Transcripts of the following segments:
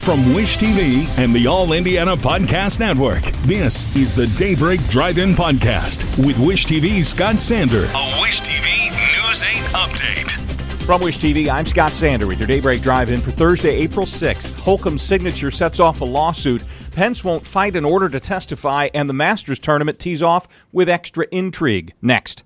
From Wish TV and the All Indiana Podcast Network, this is the Daybreak Drive-In Podcast with Wish TV's Scott Sander. A Wish TV News 8 update. From Wish TV, I'm Scott Sander with your Daybreak Drive-In for Thursday, April 6th. Holcomb's signature sets off a lawsuit. Pence won't fight in order to testify, and the Masters tournament tees off with extra intrigue. Next.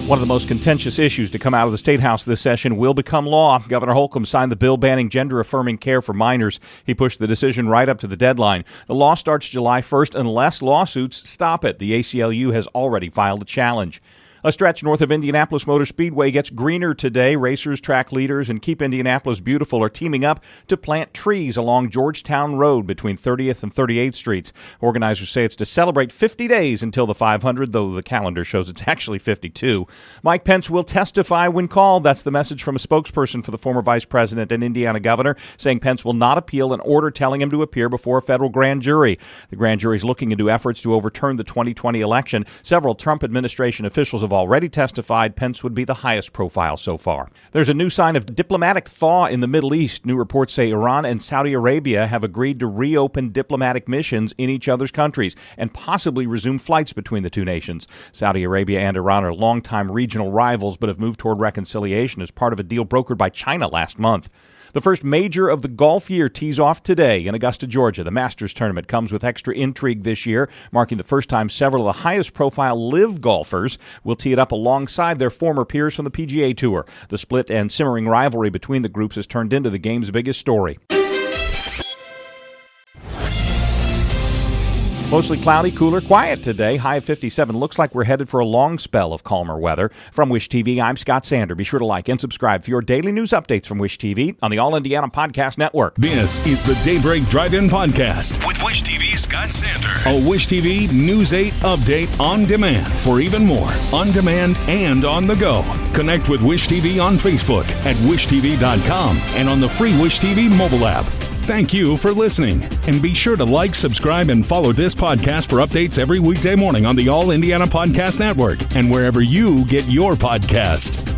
One of the most contentious issues to come out of the State House this session will become law. Governor Holcomb signed the bill banning gender-affirming care for minors. He pushed the decision right up to the deadline. The law starts July 1st unless lawsuits stop it. The ACLU has already filed a challenge. A stretch north of Indianapolis Motor Speedway gets greener today. Racers, track leaders, and Keep Indianapolis Beautiful are teaming up to plant trees along Georgetown Road between 30th and 38th Streets. Organizers say it's to celebrate 50 days until the 500, though the calendar shows it's actually 52. Mike Pence will testify when called. That's the message from a spokesperson for the former vice president and Indiana governor, saying Pence will not appeal an order telling him to appear before a federal grand jury. The grand jury is looking into efforts to overturn the 2020 election. Several Trump administration officials have already testified. Pence would be the highest profile so far. There's a new sign of diplomatic thaw in the Middle East. New reports say Iran and Saudi Arabia have agreed to reopen diplomatic missions in each other's countries and possibly resume flights between the two nations. Saudi Arabia and Iran are longtime regional rivals but have moved toward reconciliation as part of a deal brokered by China last month. The first major of the golf year tees off today in Augusta, Georgia. The Masters tournament comes with extra intrigue this year, marking the first time several of the highest-profile live golfers will tee it up alongside their former peers from the PGA Tour. The split and simmering rivalry between the groups has turned into the game's biggest story. Mostly cloudy, cooler, quiet today. High of 57. Looks like we're headed for a long spell of calmer weather. From Wish TV, I'm Scott Sander. Be sure to like and subscribe for your daily news updates from Wish TV on the All Indiana Podcast Network. This is the Daybreak Drive-In Podcast with Wish TV's Scott Sander. A Wish TV News 8 update on demand. For even more, on demand and on the go. Connect with Wish TV on Facebook at wishtv.com and on the free Wish TV mobile app. Thank you for listening, and be sure to like, subscribe, and follow this podcast for updates every weekday morning on the All Indiana Podcast Network and wherever you get your podcast.